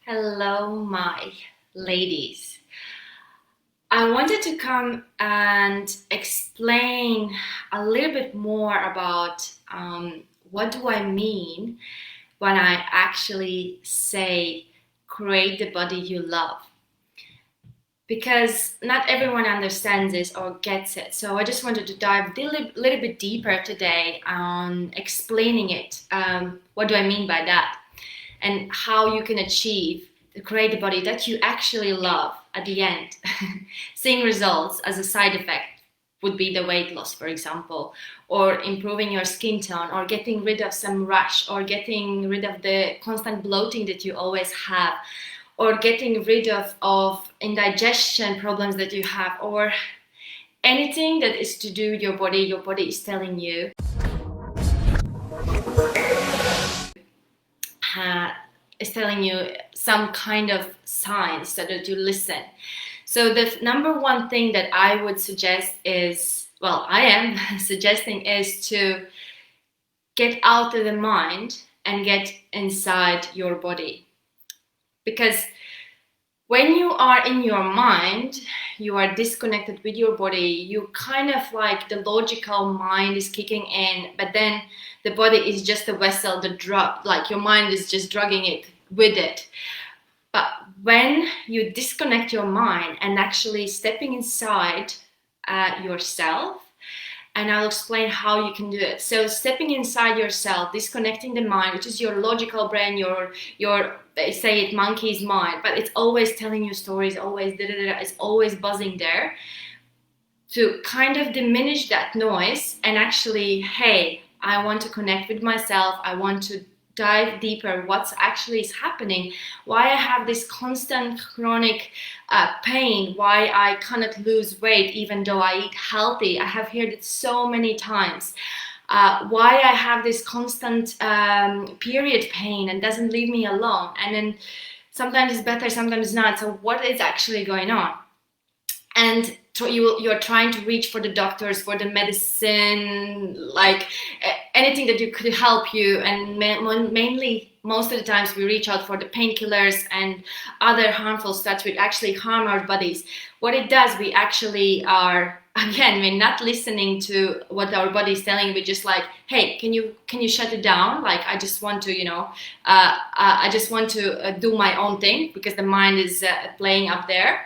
Hello, my ladies. I wanted to come and explain a little bit more about what do I mean when I actually say create the body you love. Because not everyone understands this or gets it. So I just wanted to dive a little bit deeper today on explaining it. What do I mean by that? And how you can achieve the create the body that you actually love at the end. Seeing results as a side effect would be the weight loss, for example, or improving your skin tone, or getting rid of some rash, or getting rid of the constant bloating that you always have, or getting rid of indigestion problems that you have, or anything that is to do with your body is telling you is telling you some kind of signs so that you listen. So the number one thing that I would suggest is, well, I am suggesting, is to get out of the mind and get inside your body. Because when you are in your mind, you are disconnected with your body. You kind of like the logical mind is kicking in, but then the body is just a vessel, the drug, like your mind is just drugging it with it. But when you disconnect your mind and actually stepping inside yourself, and I'll explain how you can do it. So stepping inside yourself, disconnecting the mind, which is your logical brain, your they say it monkey's mind, but it's always telling you stories, always it's always buzzing there. To kind of diminish that noise and actually, hey, I want to connect with myself. I want to dive deeper what's actually is happening, why I have this constant chronic pain, why I cannot lose weight even though I eat healthy. I have heard it so many times. Why I have this constant period pain and doesn't leave me alone. And then sometimes it's better, sometimes not. So what is actually going on? And you're trying to reach for the doctors, for the medicine, like anything that you could help you. And mainly, most of the times, we reach out for the painkillers and other harmful stuff which actually harm our bodies. What it does, we actually are, again, we're not listening to what our body is telling. We're just like, hey, can you shut it down? Like, I just want to, I just want to do my own thing, because the mind is playing up there.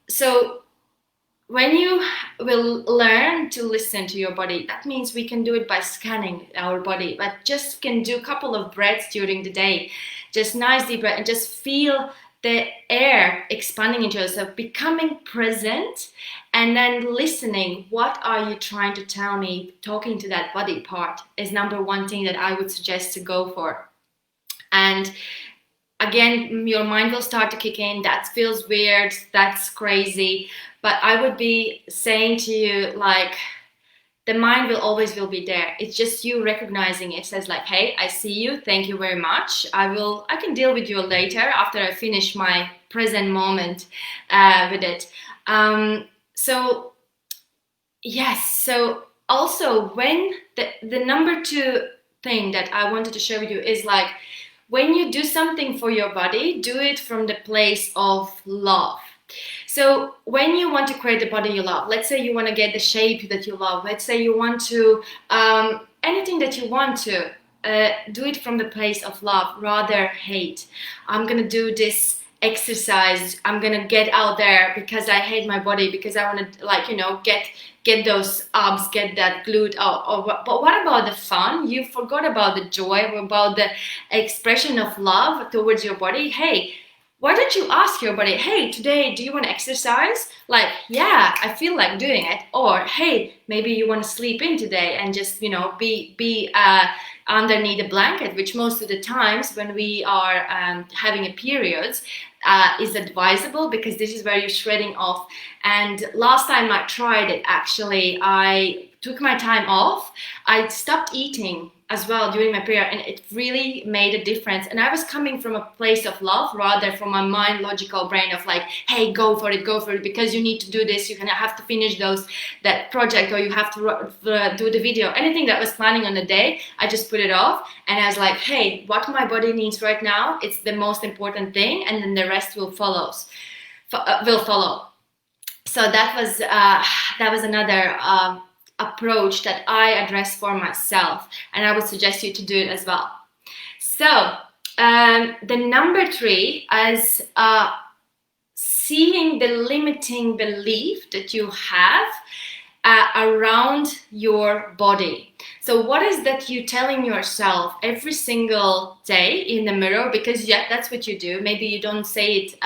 So when you will learn to listen to your body, that means we can do it by scanning our body, but just can do a couple of breaths during the day, just nice deep breath, and just feel the air expanding into yourself, becoming present, and then listening. What are you trying to tell me? Talking to that body part is number one thing that I would suggest to go for. And again, your mind will start to kick in. That feels weird. That's crazy. But I would be saying to you, like, the mind will always be there. It's just you recognizing it. It says like, hey, I see you. Thank you very much. I can deal with you later after I finish my present moment with it. So yes. So also, when the number two thing that I wanted to share with you is like, when you do something for your body, do it from the place of love. So when you want to create the body you love, let's say you want to get the shape that you love, let's say you want to, anything that you want to, do it from the place of love, rather hate. I'm going to do this exercise, I'm going to get out there because I hate my body, because I want to, like, get those abs, get that glute out. But what about the fun? You forgot about the joy, about the expression of love towards your body. Hey, why don't you ask your body, hey, today, do you want to exercise? Like, yeah, I feel like doing it. Or, hey, maybe you want to sleep in today and just, be underneath a blanket, which most of the times when we are having a periods is advisable, because this is where you're shredding off. And last time I tried it, actually, I took my time off. I stopped eating as well during my period, and it really made a difference. And I was coming from a place of love rather from my mind logical brain of like, hey, go for it, because you need to do this, you're gonna have to finish that project, or you have to do the video. Anything that was planning on the day, I just put it off, and I was like, hey, what my body needs right now, it's the most important thing, and then the rest will follow. So that was another approach that I address for myself, and I would suggest you to do it as well. So the number 3 is seeing the limiting belief that you have around your body. So what is that you telling yourself every single day in the mirror? Because yeah, that's what you do. Maybe you don't say it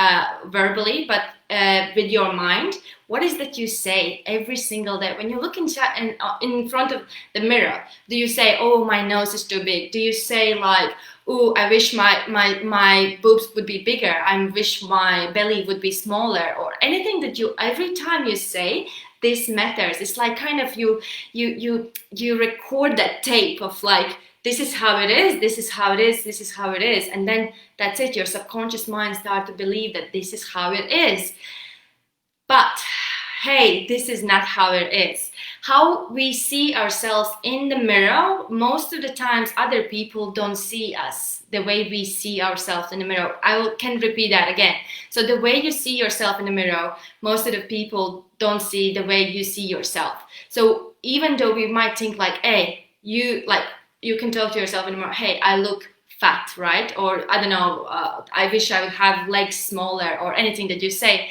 verbally, but with your mind. What is that you say every single day when you look in front of the mirror? Do you say, oh, my nose is too big? Do you say like, oh, I wish my boobs would be bigger, I wish my belly would be smaller? Or anything that you, every time you say, this matters. It's like kind of you record that tape of like, this is how it is, this is how it is, this is how it is. And then that's it. Your subconscious mind starts to believe that this is how it is. But hey, this is not how it is. How we see ourselves in the mirror, most of the times other people don't see us the way we see ourselves in the mirror. Can repeat that again. So the way you see yourself in the mirror, most of the people don't see the way you see yourself. So even though we might think like, hey, you can talk to yourself in the mirror, hey, I look fat, right? Or I don't know, I wish I would have legs smaller, or anything that you say.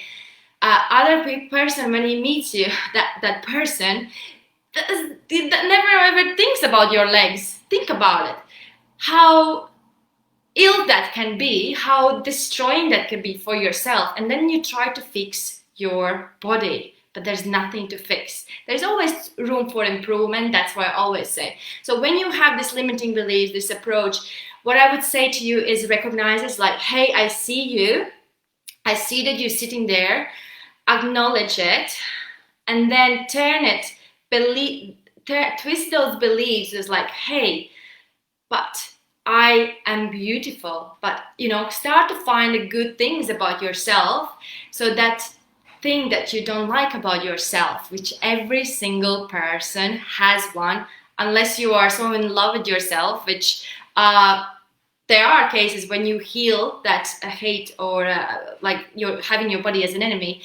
Other person, when he meets you, that person that never ever thinks about your legs. Think about it. How ill that can be, how destroying that can be for yourself. And then you try to fix your body, but there's nothing to fix. There's always room for improvement. That's what I always say. So when you have this limiting belief, this approach, what I would say to you is recognize it's like, hey, I see you. I see that you're sitting there. Acknowledge it, and then twist those beliefs as like, hey, but I am beautiful. But start to find the good things about yourself. So that thing that you don't like about yourself, which every single person has one, unless you are so in love with yourself, which there are cases when you heal that hate, or like you're having your body as an enemy.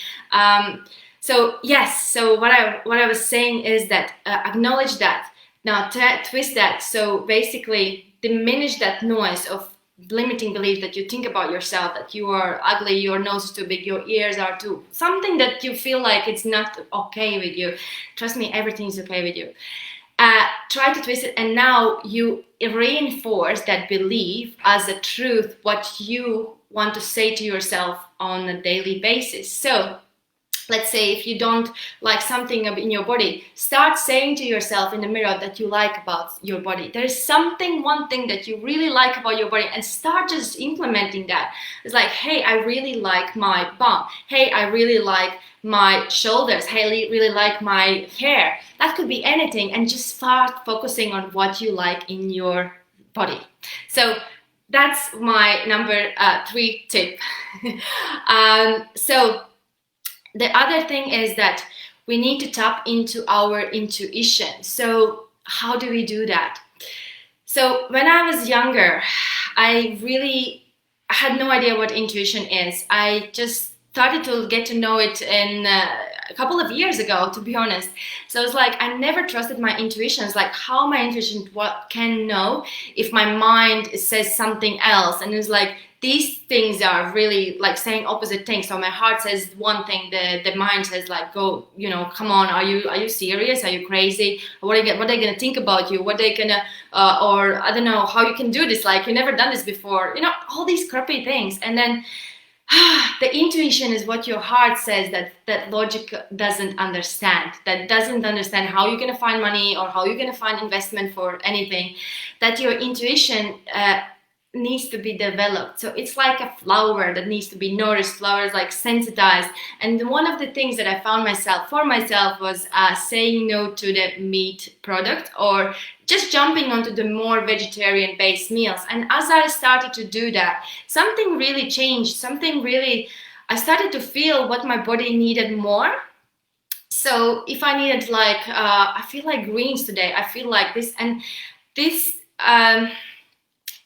So yes, so what I was saying is that acknowledge that. Now twist that. So basically diminish that noise of limiting belief that you think about yourself, that you are ugly, your nose is too big, your ears are too, something that you feel like it's not okay with you. Trust me, everything is okay with you. Try to twist it, and now you reinforce that belief as a truth, what you want to say to yourself on a daily basis. So let's say if you don't like something in your body, start saying to yourself in the mirror that you like about your body. There is one thing that you really like about your body, and start just implementing that. It's like, hey, I really like my bum. Hey, I really like my shoulders. Hey, I really like my hair. That could be anything, and just start focusing on what you like in your body. So that's my number 3 tip. So the other thing is that we need to tap into our intuition. So how do we do that? So when I was younger, I had no idea what intuition is. I just started to get to know it in a couple of years ago, to be honest. So it's like I never trusted my intuition. It's like how my intuition can know if my mind says something else. And it's like these things are really like saying opposite things. So my heart says one thing, the mind says like, go, come on, are you serious? Are you crazy? What are they gonna think about you? What they gonna or I don't know how you can do this, like you never done this before, all these crappy things. And then the intuition is what your heart says that logic doesn't understand, how you're going to find money or how you're going to find investment for anything. That your intuition needs to be developed. So it's like a flower that needs to be nourished. Flowers like sensitized. And one of the things that I found for myself was saying no to the meat product, or just jumping onto the more vegetarian based meals. And as I started to do that, something really changed. I started to feel what my body needed more. So if I needed I feel like greens today, I feel like this, and this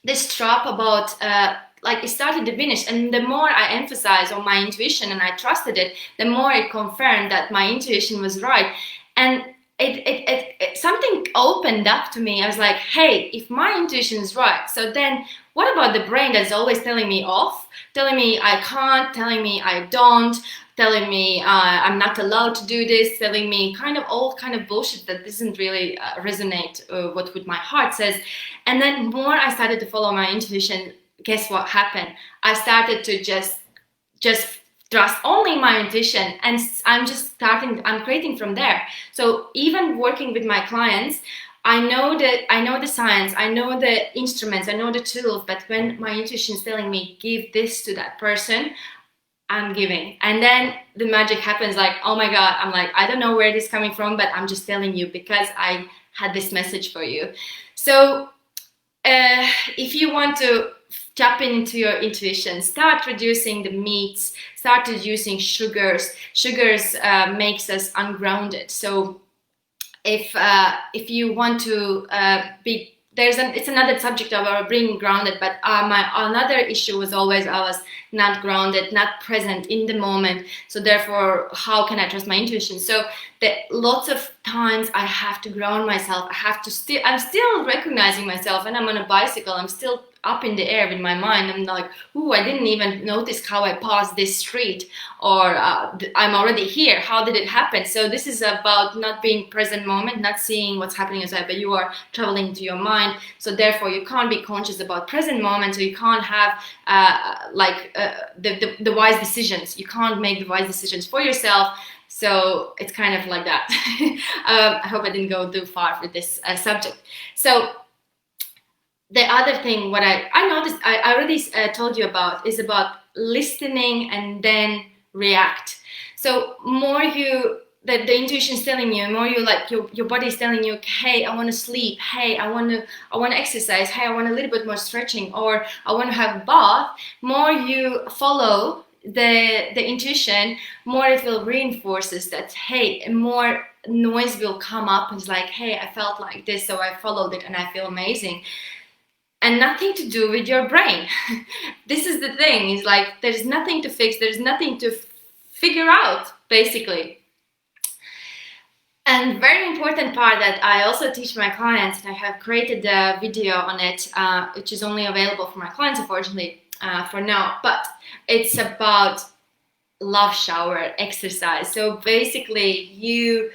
this trap about it started to diminish. And the more I emphasized on my intuition and I trusted it, the more it confirmed that my intuition was right. And it something opened up to me. I was like, hey, if my intuition is right, so then what about the brain that's always telling me off, telling me I can't, telling me I don't, telling me I'm not allowed to do this, telling me all kind of bullshit that doesn't really resonate what my heart says. And then more I started to follow my intuition, guess what happened? I started to just trust only my intuition, and I'm creating from there. So even working with my clients, I know the science, I know the instruments, I know the tools, but when my intuition is telling me give this to that person, I'm giving. And then the magic happens, like, oh my God, I'm like, I don't know where this is coming from, but I'm just telling you because I had this message for you. So if you want to tap into your intuition, start reducing the meats, start reducing sugars. Sugars makes us ungrounded. So if you want to it's another subject about being grounded, but my another issue was always I was not grounded, not present in the moment. So therefore, how can I trust my intuition? So lots of times I have to ground myself. I'm still recognizing myself, and I'm on a bicycle. I'm still up in the air with my mind. I'm like, ooh, I didn't even notice how I passed this street, or I'm already here. How did it happen? So this is about not being present moment, not seeing what's happening inside, but you are traveling to your mind. So therefore, you can't be conscious about present moment. So you can't have the wise decisions. You can't make the wise decisions for yourself. So it's kind of like that. I hope I didn't go too far with this subject. So the other thing, what I noticed, I already told you about, is about listening and then react. So the intuition is telling you, more your body is telling you, hey, I want to sleep, hey, I want to exercise, hey, I want a little bit more stretching, or I want to have a bath. More you follow the intuition, more it will reinforces that, hey, more noise will come up. It's like, hey, I felt like this, so I followed it and I feel amazing. And nothing to do with your brain. This is the thing, is like there's nothing to fix, there's nothing to figure out, basically. And very important part that I also teach my clients, and I have created a video on it, which is only available for my clients, unfortunately, for now, but it's about love shower exercise. So basically you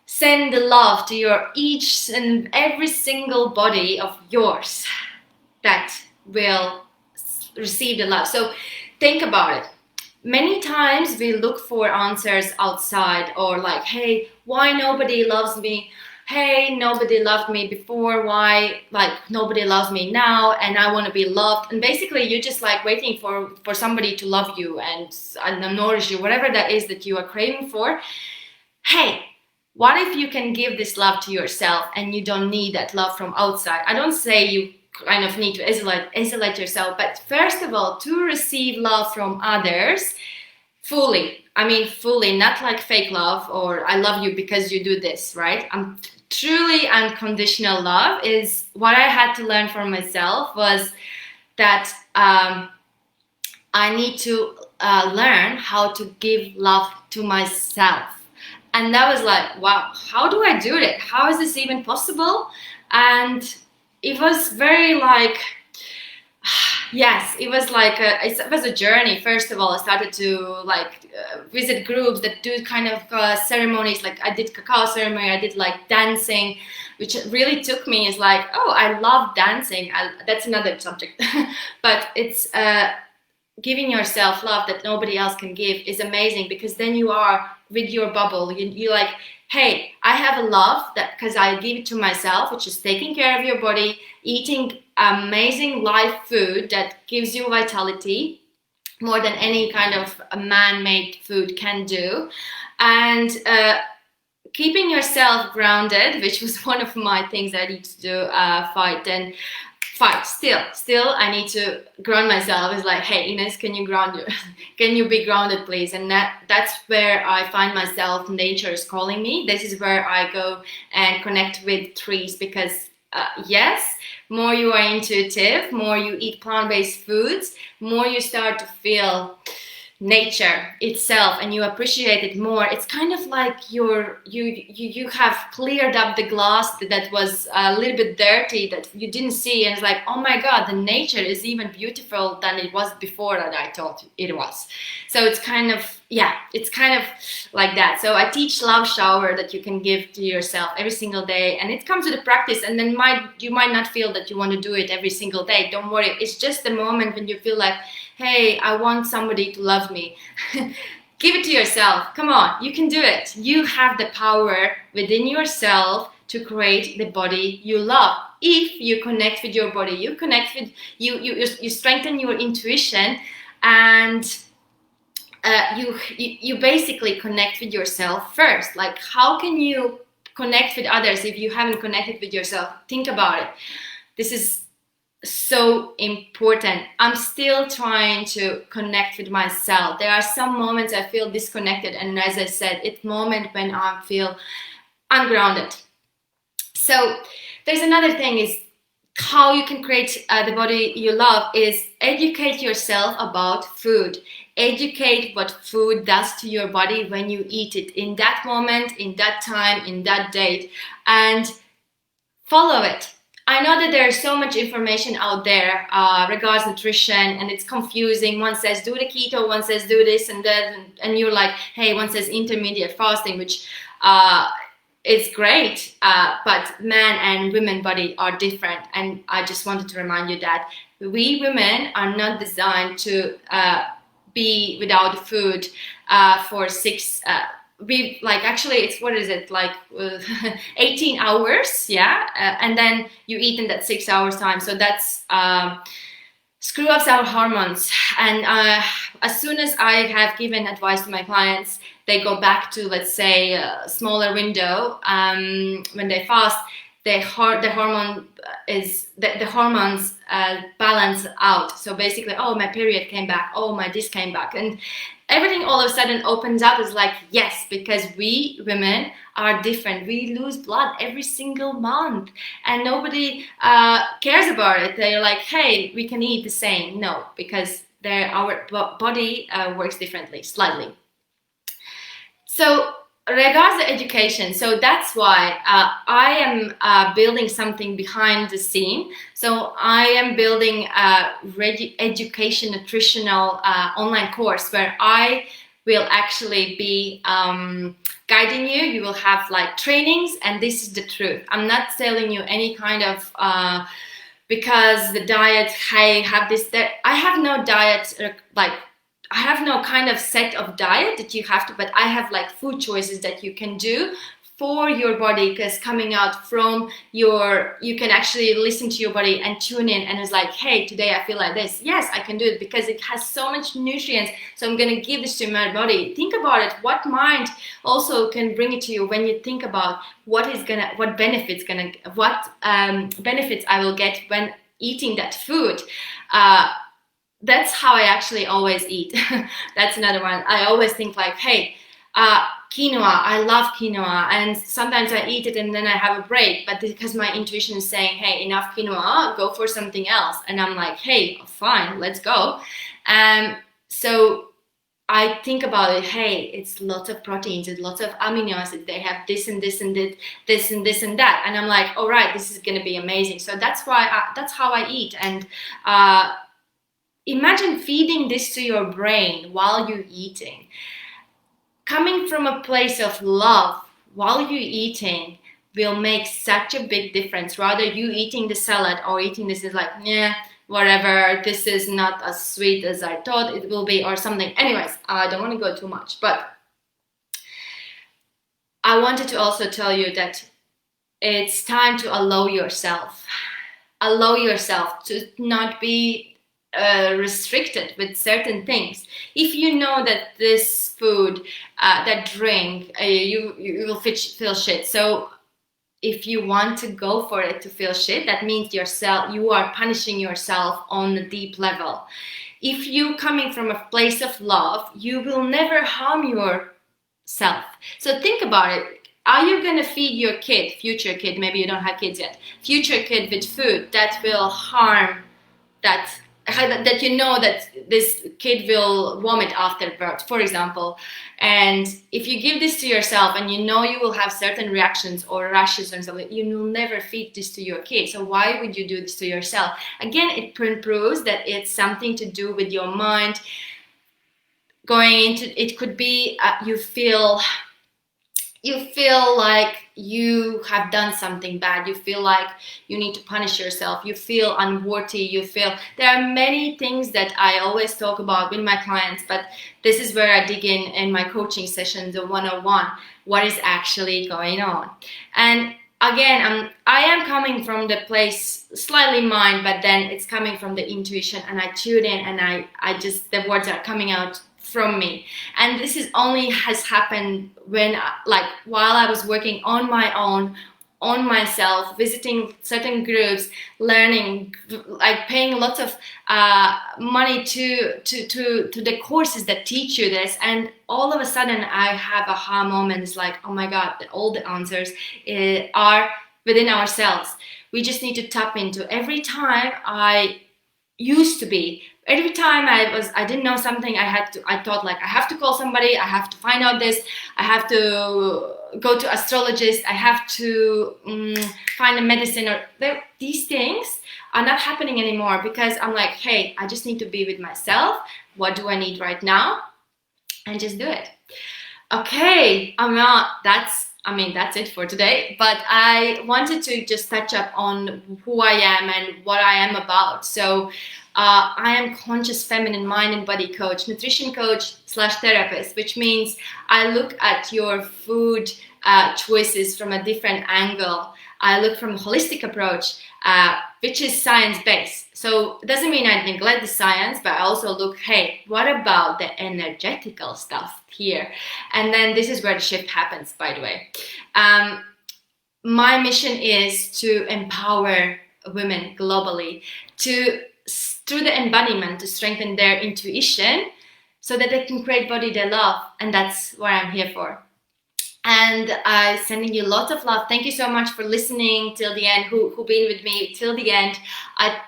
send the love to your each and every single body of yours that will receive the love. So think about it. Many times we look for answers outside, or like, hey, why nobody loves me? Hey, nobody loved me before. Why, like, nobody loves me now, and I want to be loved. And basically you're just like waiting for somebody to love you and nourish you, whatever that is that you are craving for. Hey, what if you can give this love to yourself and you don't need that love from outside? I don't say you kind of need to isolate yourself, but first of all, to receive love from others fully, not like fake love or I love you because you do this, right? Truly unconditional love is what I had to learn for myself, was that I need to learn how to give love to myself. And that was like, wow, how do I do it? How is this even possible? And it was very like, yes, it was like it was a journey. First of all, I started to visit groups that do kind of ceremonies. Like I did cacao ceremony, I did like dancing, which really took me is like, oh, I love dancing. That's another subject, but it's giving yourself love that nobody else can give is amazing, because then you are with your bubble. You like, hey, I have a love that because I give it to myself, which is taking care of your body, eating amazing live food that gives you vitality more than any kind of man-made food can do, and keeping yourself grounded, which was one of my things I need to do, fight still I need to ground myself. It's like, hey Ines, can you ground you can you be grounded please? And that's where I find myself. Nature is calling me. This is where I go and connect with trees, because yes, more you are intuitive, more you eat plant-based foods, more you start to feel nature itself and you appreciate it more. It's kind of like you have cleared up the glass that was a little bit dirty, that you didn't see, and it's like, oh my god, the nature is even beautiful than it was before that I thought it was. So it's kind of, yeah, it's kind of like that. So I teach love shower that you can give to yourself every single day, and it comes with a practice, and then you might not feel that you want to do it every single day. Don't worry, it's just the moment when you feel like, hey, I want somebody to love me. Give it to yourself. Come on, you can do it. You have the power within yourself to create the body you love. If you connect with your body, you connect with you strengthen your intuition, and you basically connect with yourself first. Like, how can you connect with others if you haven't connected with yourself? Think about it. This is so important. I'm still trying to connect with myself. There are some moments I feel disconnected, and as I said, it's moment when I feel ungrounded. So there's another thing is how you can create the body you love is educate yourself about food. Educate what food does to your body when you eat it in that moment, in that time, in that date, and follow it. I know that there's so much information out there regards nutrition, and it's confusing. One says do the keto, one says do this and that, and you're like, hey, one says intermediate fasting, which is great, but man and women body are different. And I just wanted to remind you that we women are not designed to be without food for we like, actually it's, what is it, like 18 hours, yeah, and then you eat in that 6 hours time. So that's screw ups our hormones. And as soon as I have given advice to my clients, they go back to, let's say, a smaller window when they fast. The hormones balance out. So basically, oh, my period came back, oh, my this came back, and everything all of a sudden opens up. Is like, yes, because we women are different. We lose blood every single month, and nobody cares about it. They're like, hey, we can eat the same. No, because our body works differently, slightly. So regards to education, so that's why I am building something behind the scene. So I am building a education nutritional online course where I will actually be guiding you. You will have like trainings, and this is the truth. I'm not telling you any kind of because the diet, hey, have this, that. I have no diet like, I have no kind of set of diet that you have to, but I have like food choices that you can do for your body, because coming out from you can actually listen to your body and tune in, and it's like, hey, today I feel like this. Yes, I can do it because it has so much nutrients. So I'm going to give this to my body. Think about it. What mind also can bring it to you when you think about what benefits I will get when eating that food. That's how I actually always eat. That's another one. I always think like, hey, quinoa, I love quinoa, and sometimes I eat it and then I have a break, but because my intuition is saying, hey, enough quinoa, go for something else. And I'm like, hey, fine, let's go. So I think about it, hey, it's lots of proteins, it's lots of amino acids, they have this and this and this and this and that. And I'm like, all right, this is going to be amazing. So that's how I eat. And imagine feeding this to your brain while you're eating. Coming from a place of love while you're eating will make such a big difference. Rather you eating the salad or eating this is like, yeah, whatever, this is not as sweet as I thought it will be, or something. Anyways, I don't want to go too much, but I wanted to also tell you that it's time to allow yourself to not be restricted with certain things. If you know that this food, that drink, you will feel shit. So if you want to go for it to feel shit, that means you are punishing yourself on a deep level. If you coming from a place of love, you will never harm yourself. So think about it. Are you going to feed your kid, future kid, maybe you don't have kids yet, future kid with food that will harm, that you know that this kid will vomit afterwards, for example? And if you give this to yourself and you know you will have certain reactions or rashes or something, you will never feed this to your kid. So why would you do this to yourself? Again, it proves that it's something to do with your mind going into it. Could be you feel like you have done something bad, you feel like you need to punish yourself, you feel unworthy, you feel there are many things that I always talk about with my clients, but this is where I dig in my coaching sessions, the 101, what is actually going on. And again, I am coming from the place slightly mind, but then it's coming from the intuition, and I tune in and I just, the words are coming out from me. And this is only has happened when, like, while I was working on my own, on myself, visiting certain groups, learning, like paying lots of money to the courses that teach you this, and all of a sudden I have aha moments like, oh my God, all the answers are within ourselves. We just need to tap into. Every time every time I didn't know something, I thought like, I have to call somebody, I have to find out this, I have to go to astrologist, I have to find a medicine, or these things are not happening anymore, because I'm like, hey, I just need to be with myself. What do I need right now? And just do it. Okay, that's it for today, but I wanted to just touch up on who I am and what I am about. So I am conscious feminine mind and body coach, nutrition coach / therapist, which means I look at your food choices from a different angle. I look from a holistic approach, which is science-based. So it doesn't mean I neglect the science, but I also look, hey, what about the energetical stuff here? And then this is where the shift happens, by the way. My mission is to empower women globally through the embodiment, to strengthen their intuition so that they can create body they love. And that's what I'm here for. And I'm sending you lots of love. Thank you so much for listening till the end, who been with me till the end. I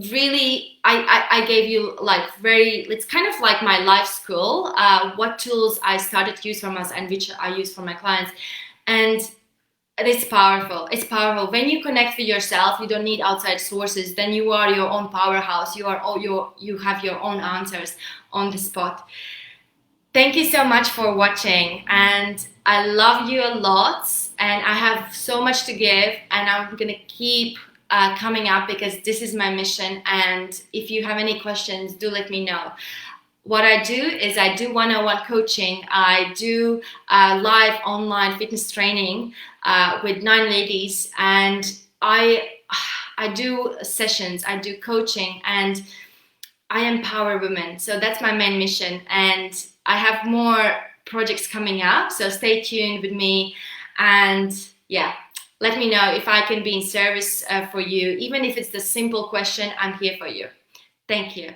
gave you it's kind of like my life school, what tools I started to use from us and which I use for my clients. And it's powerful. It's powerful. When you connect with yourself, you don't need outside sources. Then you are your own powerhouse. You have your own answers on the spot. Thank you so much for watching, and I love you a lot, and I have so much to give, and I'm gonna keep coming up because this is my mission. And if you have any questions, do let me know. What I do is I do one-on-one coaching. I do live online fitness training with 9 ladies, and I do sessions, I do coaching, and I empower women. So that's my main mission, and I have more projects coming up, so stay tuned with me. And yeah, let me know if I can be in service for you. Even if it's the simple question, I'm here for you. Thank you.